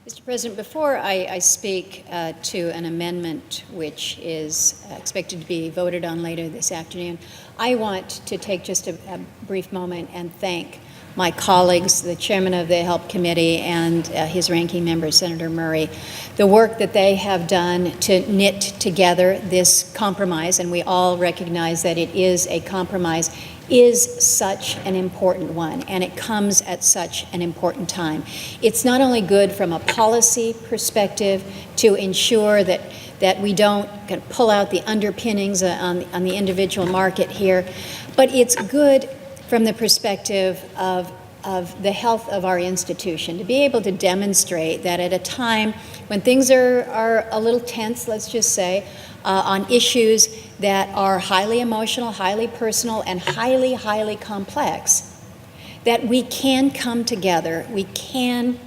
Mr. President, before I speak to an amendment which is expected to be voted on later this afternoon, I want to take just a brief moment and thank my colleagues, the chairman of the Help Committee and his ranking member, Senator Murray, the work that they have done to knit together this compromise, and we all recognize that it is a compromise, is such an important one, and it comes at such an important time. It's not only good from a policy perspective to ensure that we don't kind of pull out the underpinnings on the individual market here, but it's good from the perspective of the health of our institution, to be able to demonstrate that at a time when things are a little tense, let's just say, on issues that are highly emotional, highly personal, and highly, highly complex, that we can come together, we can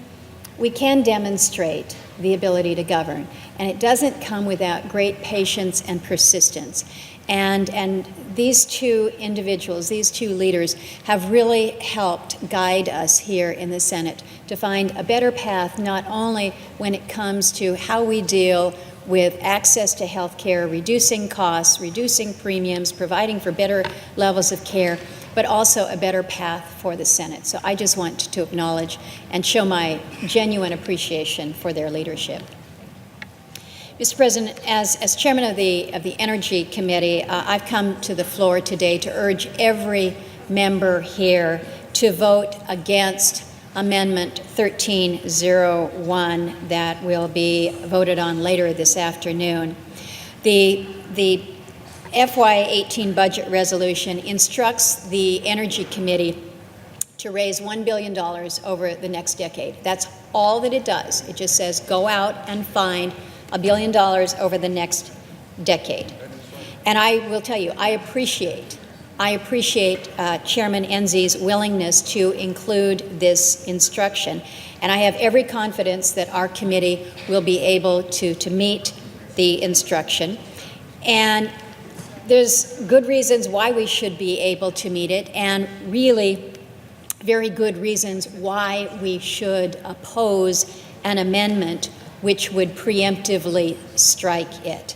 demonstrate the ability to govern. And it doesn't come without great patience and persistence. And these two individuals, these two leaders, have really helped guide us here in the Senate to find a better path, not only when it comes to how we deal with access to health care, reducing costs, reducing premiums, providing for better levels of care, but also a better path for the Senate. So I just want to acknowledge and show my genuine appreciation for their leadership. Mr. President, as chairman of the Energy Committee, I've come to the floor today to urge every member here to vote against Amendment 1301 that will be voted on later this afternoon. The FY18 budget resolution instructs the Energy Committee to raise $1 billion over the next decade. That's all that it does. It just says go out and find $1 billion over the next decade. And I will tell you, I appreciate Chairman Enzi's willingness to include this instruction. And I have every confidence that our committee will be able to meet the instruction. And there's good reasons why we should be able to meet it, and really very good reasons why we should oppose an amendment which would preemptively strike it.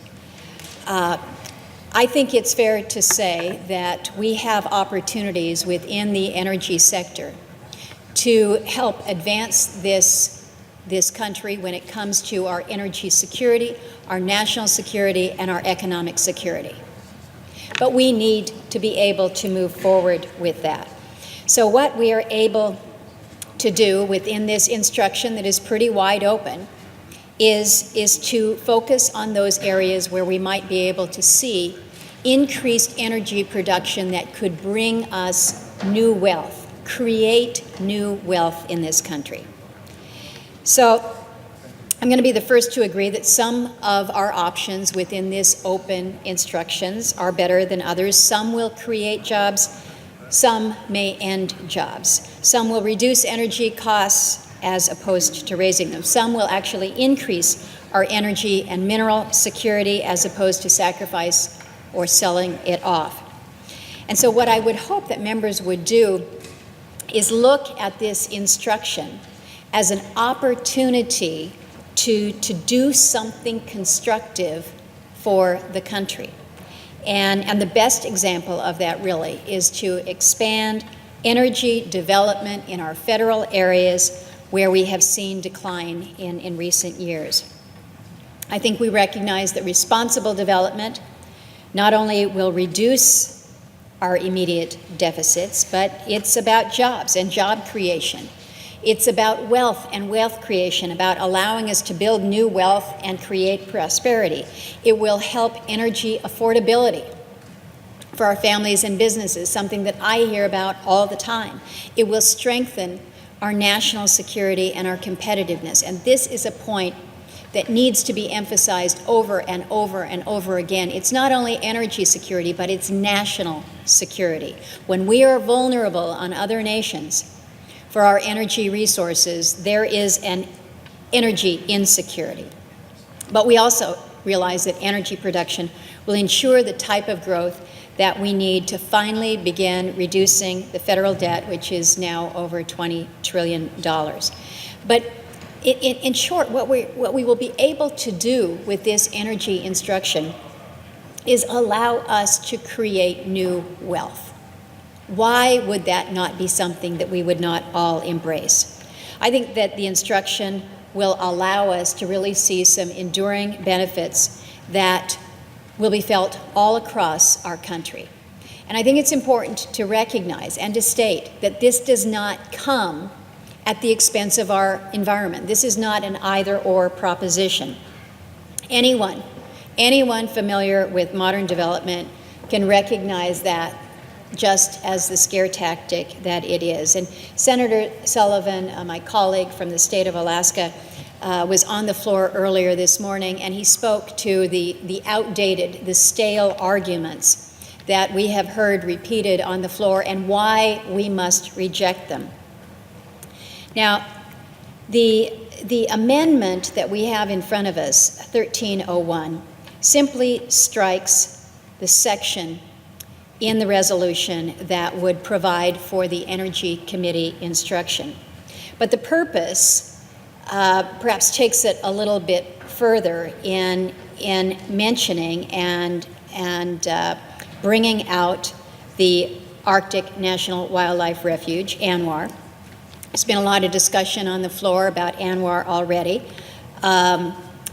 I think it's fair to say that we have opportunities within the energy sector to help advance this country when it comes to our energy security, our national security, and our economic security. But we need to be able to move forward with that. So what we are able to do within this instruction that is pretty wide open is to focus on those areas where we might be able to see increased energy production that could bring us new wealth, create new wealth in this country. So I'm going to be the first to agree that some of our options within this open instructions are better than others. Some will create jobs, some may end jobs. Some will reduce energy costs as opposed to raising them. Some will actually increase our energy and mineral security as opposed to sacrifice or selling it off. And so what I would hope that members would do is look at this instruction as an opportunity to do something constructive for the country. And the best example of that really is to expand energy development in our federal areas where we have seen decline in recent years. I think we recognize that responsible development not only will reduce our immediate deficits, but it's about jobs and job creation. It's about wealth and wealth creation, about allowing us to build new wealth and create prosperity. It will help energy affordability for our families and businesses, something that I hear about all the time. It will strengthen our national security and our competitiveness. And this is a point that needs to be emphasized over and over and over again. It's not only energy security, but it's national security. When we are vulnerable on other nations for our energy resources, there is an energy insecurity. But we also realize that energy production will ensure the type of growth that we need to finally begin reducing the federal debt, which is now over $20 trillion. But in short, what we will be able to do with this energy instruction is allow us to create new wealth. Why would that not be something that we would not all embrace? I think that the instruction will allow us to really see some enduring benefits that will be felt all across our country. And I think it's important to recognize and to state that this does not come at the expense of our environment. This is not an either-or proposition. Anyone familiar with modern development can recognize that just as the scare tactic that it is. And Senator Sullivan, my colleague from the state of Alaska, was on the floor earlier this morning, and he spoke to the outdated, the stale arguments that we have heard repeated on the floor and why we must reject them. Now, the amendment that we have in front of us, 1301, simply strikes the section in the resolution that would provide for the Energy Committee instruction. But the purpose perhaps takes it a little bit further in mentioning and bringing out the Arctic National Wildlife Refuge, ANWR. There's been a lot of discussion on the floor about ANWR already.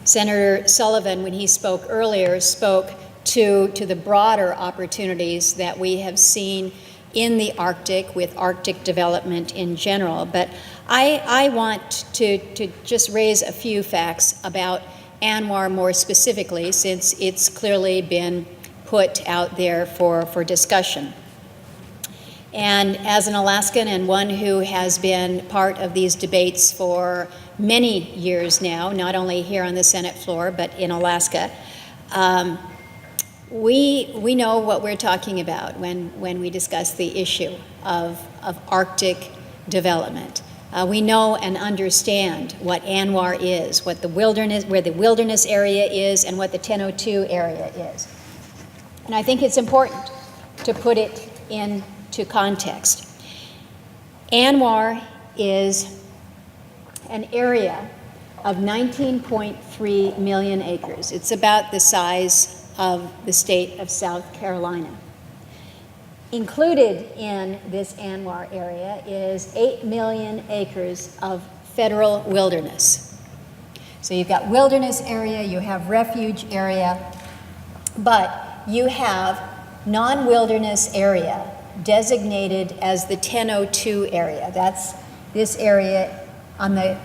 Senator Sullivan, when he spoke earlier, spoke to the broader opportunities that we have seen in the Arctic with Arctic development in general. But I want to just raise a few facts about ANWR more specifically, since it's clearly been put out there for discussion. And as an Alaskan and one who has been part of these debates for many years now, not only here on the Senate floor, but in Alaska, we know what we're talking about when we discuss the issue of Arctic development. We know and understand what ANWR is, what the wilderness, where the wilderness area is, and what the 1002 area is. And I think it's important to put it into context. ANWR is an area of 19.3 million acres. It's about the size of the state of South Carolina. Included in this ANWR area is 8 million acres of federal wilderness. So you've got wilderness area, you have refuge area, but you have non-wilderness area designated as the 1002 area. That's this area on the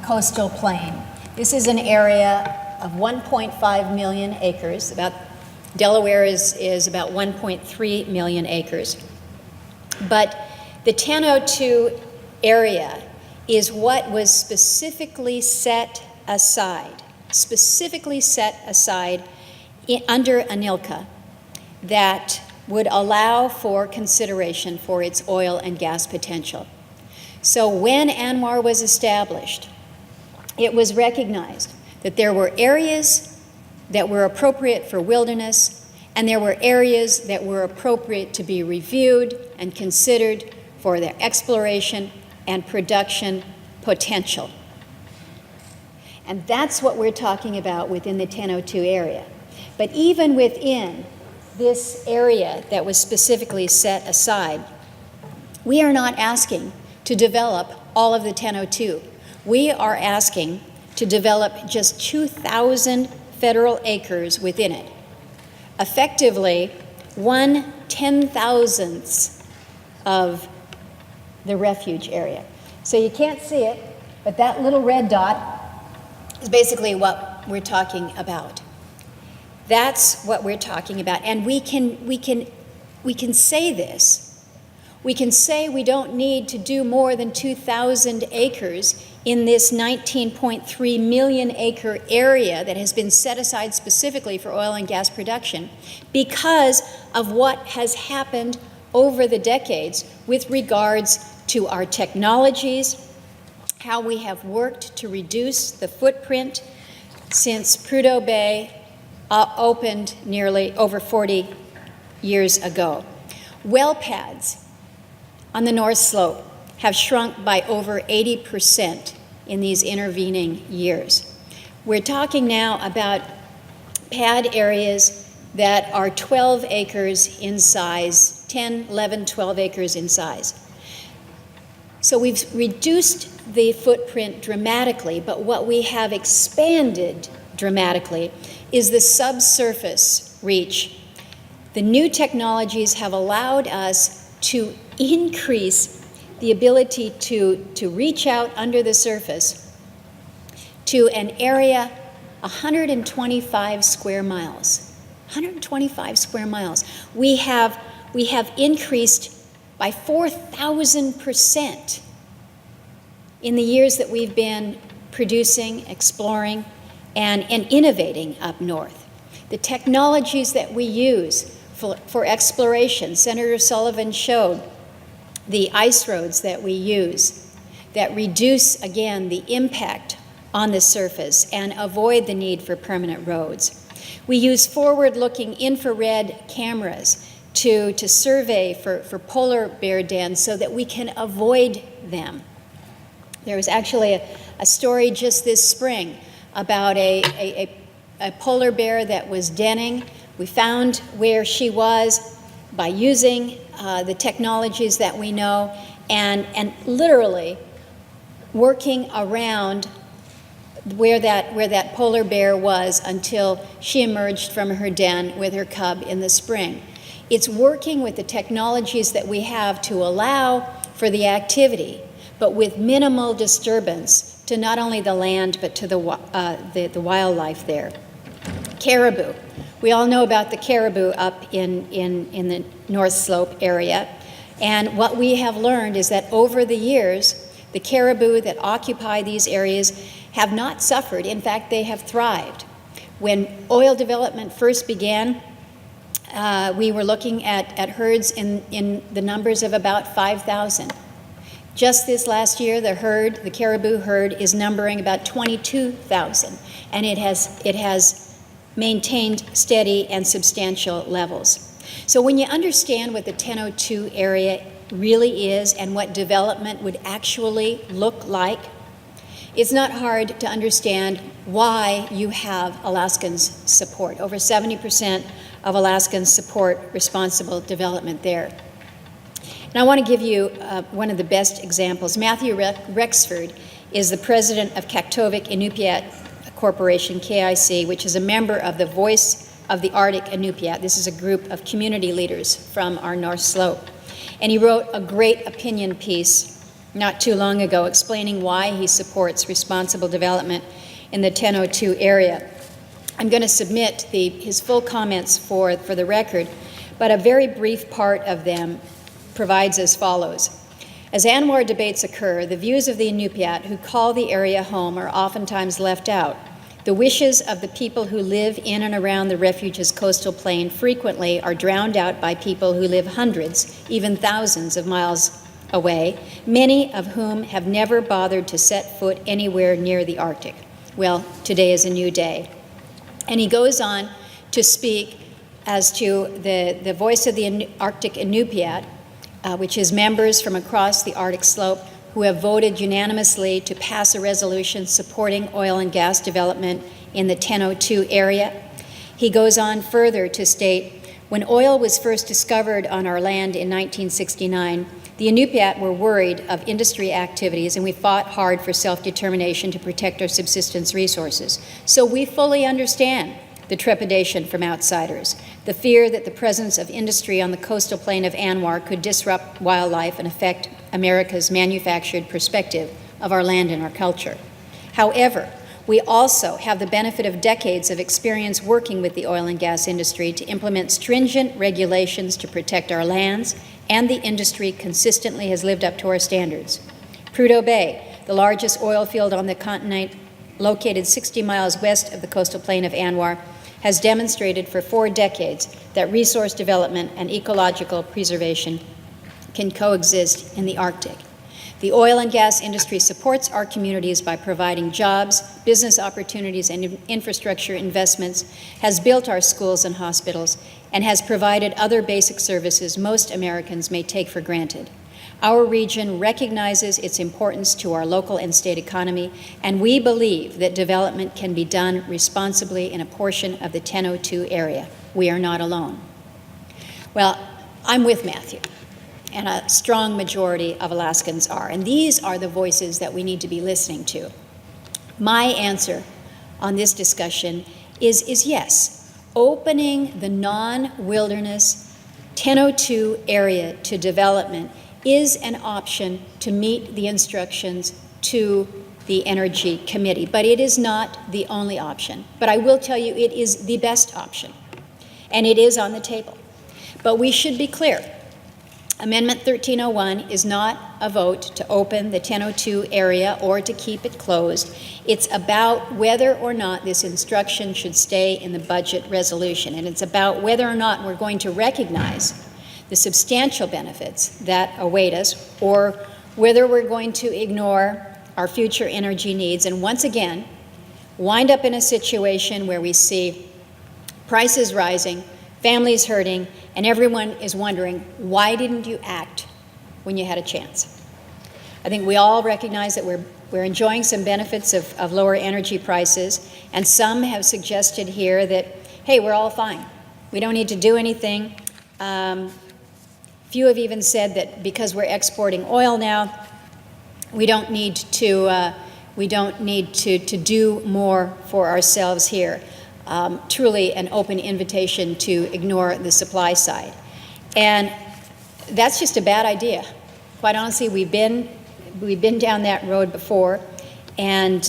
coastal plain. This is an area of 1.5 million acres. Delaware is about 1.3 million acres. But the 1002 area is what was specifically set aside under ANILCA that would allow for consideration for its oil and gas potential. So when ANWR was established, it was recognized that there were areas that were appropriate for wilderness, and there were areas that were appropriate to be reviewed and considered for their exploration and production potential. And that's what we're talking about within the 1002 area. But even within this area that was specifically set aside, we are not asking to develop all of the 1002. We are asking to develop just 2,000 federal acres within it, effectively 1/10,000th of the refuge area. So you can't see it, but that little red dot is basically what we're talking about. That's what we're talking about, and we can say this. We can say we don't need to do more than 2,000 acres in this 19.3 million acre area that has been set aside specifically for oil and gas production because of what has happened over the decades with regards to our technologies, how we have worked to reduce the footprint since Prudhoe Bay opened nearly over 40 years ago. Well pads on the North Slope have shrunk by over 80% in these intervening years. We're talking now about pad areas that are 12 acres in size, 10, 11, 12 acres in size. So we've reduced the footprint dramatically, but what we have expanded dramatically is the subsurface reach. The new technologies have allowed us to increase the ability to reach out under the surface to an area 125 square miles. 125 square miles. We have increased by 4,000% in the years that we've been producing, exploring, and innovating up north. The technologies that we use for exploration, Senator Sullivan showed the ice roads that we use that reduce, again, the impact on the surface and avoid the need for permanent roads. We use forward-looking infrared cameras to survey for polar bear dens so that we can avoid them. There was actually a story just this spring about a polar bear that was denning. We found where she was by using the technologies that we know and literally working around where that polar bear was until she emerged from her den with her cub in the spring. It's working with the technologies that we have to allow for the activity, but with minimal disturbance to not only the land but to the wildlife there. Caribou. We all know about the caribou up in the North Slope area, and what we have learned is that over the years, the caribou that occupy these areas have not suffered. In fact, they have thrived. When oil development first began, we were looking at herds in the numbers of about 5,000. Just this last year, the caribou herd is numbering about 22,000, and it has maintained steady and substantial levels. So when you understand what the 1002 area really is and what development would actually look like, it's not hard to understand why you have Alaskans' support. Over 70% of Alaskans support responsible development there. And I want to give you one of the best examples. Matthew Rexford is the president of Kaktovik Inupiat Corporation, KIC, which is a member of the Voice of the Arctic Inupiat. This is a group of community leaders from our North Slope. And he wrote a great opinion piece not too long ago explaining why he supports responsible development in the 1002 area. I'm going to submit his full comments for the record, but a very brief part of them provides as follows. As ANWR debates occur, the views of the Inupiat who call the area home are oftentimes left out. The wishes of the people who live in and around the refuge's coastal plain frequently are drowned out by people who live hundreds, even thousands of miles away, many of whom have never bothered to set foot anywhere near the Arctic. Well, today is a new day. And he goes on to speak as to the Voice of the Arctic Inupiat, which is members from across the Arctic Slope who have voted unanimously to pass a resolution supporting oil and gas development in the 1002 area. He goes on further to state, when oil was first discovered on our land in 1969, the Inupiat were worried of industry activities, and we fought hard for self-determination to protect our subsistence resources. So we fully understand the trepidation from outsiders, the fear that the presence of industry on the coastal plain of ANWR could disrupt wildlife and affect America's manufactured perspective of our land and our culture. However, we also have the benefit of decades of experience working with the oil and gas industry to implement stringent regulations to protect our lands, and the industry consistently has lived up to our standards. Prudhoe Bay, the largest oil field on the continent, located 60 miles west of the coastal plain of ANWR, has demonstrated for 4 decades that resource development and ecological preservation can coexist in the Arctic. The oil and gas industry supports our communities by providing jobs, business opportunities, and infrastructure investments, has built our schools and hospitals, and has provided other basic services most Americans may take for granted. Our region recognizes its importance to our local and state economy, and we believe that development can be done responsibly in a portion of the 1002 area. We are not alone. Well, I'm with Matthew, and a strong majority of Alaskans are, and these are the voices that we need to be listening to. My answer on this discussion is yes. Opening the non-wilderness 1002 area to development is an option to meet the instructions to the Energy Committee, but it is not the only option. But I will tell you it is the best option, and it is on the table. But we should be clear. Amendment 1301 is not a vote to open the 1002 area or to keep it closed. It's about whether or not this instruction should stay in the budget resolution, and it's about whether or not we're going to recognize the substantial benefits that await us, or whether we're going to ignore our future energy needs and once again wind up in a situation where we see prices rising, families hurting, and everyone is wondering, why didn't you act when you had a chance? I think we all recognize that we're enjoying some benefits of lower energy prices, and some have suggested here that, hey, we're all fine. We don't need to do anything. Few have even said that because we're exporting oil now, we don't need to do more for ourselves here. Truly an open invitation to ignore the supply side. And that's just a bad idea. Quite honestly, we've been down that road before, and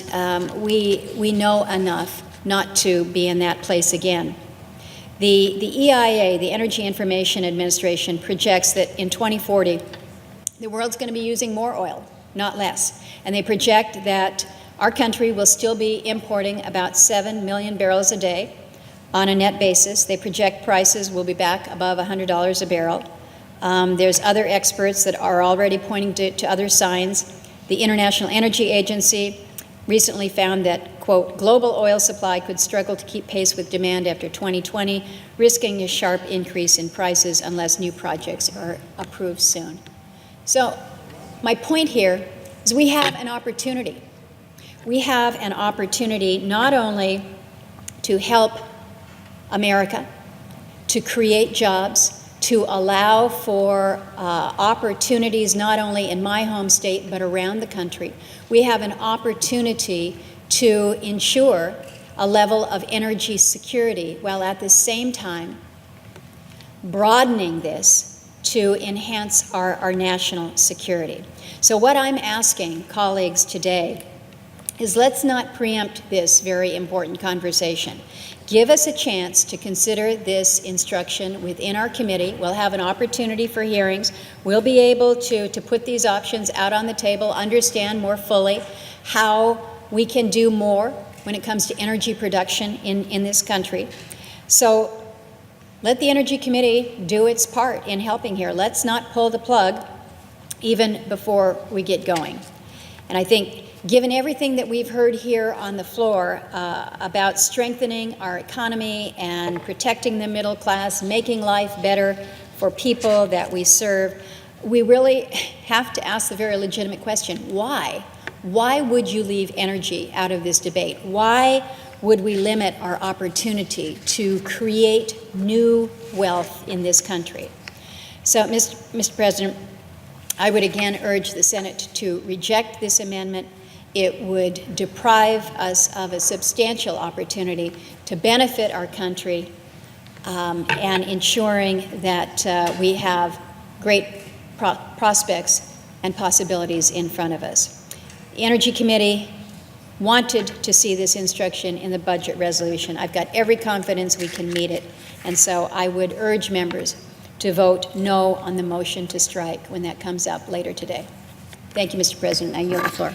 we know enough not to be in that place again. The EIA, the Energy Information Administration, projects that in 2040, the world's going to be using more oil, not less. And they project that our country will still be importing about 7 million barrels a day on a net basis. They project prices will be back above $100 a barrel. There's other experts that are already pointing to other signs. The International Energy Agency recently found that, quote, global oil supply could struggle to keep pace with demand after 2020, risking a sharp increase in prices unless new projects are approved soon. So my point here is we have an opportunity. We have an opportunity not only to help America, to create jobs, to allow for opportunities not only in my home state but around the country. We have an opportunity to ensure a level of energy security while at the same time broadening this to enhance our national security. So what I'm asking colleagues today is let's not preempt this very important conversation. Give us a chance to consider this instruction within our committee. We'll have an opportunity for hearings. We'll be able to put these options out on the table, understand more fully how we can do more when it comes to energy production in this country. So let the Energy Committee do its part in helping here. Let's not pull the plug even before we get going. And I think given everything that we've heard here on the floor about strengthening our economy and protecting the middle class, making life better for people that we serve, we really have to ask the very legitimate question, why? Why would you leave energy out of this debate? Why would we limit our opportunity to create new wealth in this country? So, Mr. President, I would again urge the Senate to reject this amendment. It would deprive us of a substantial opportunity to benefit our country and ensuring that we have great prospects and possibilities in front of us. The Energy Committee wanted to see this instruction in the budget resolution. I've got every confidence we can meet it, and so I would urge members to vote no on the motion to strike when that comes up later today. Thank you, Mr. President. I yield the floor.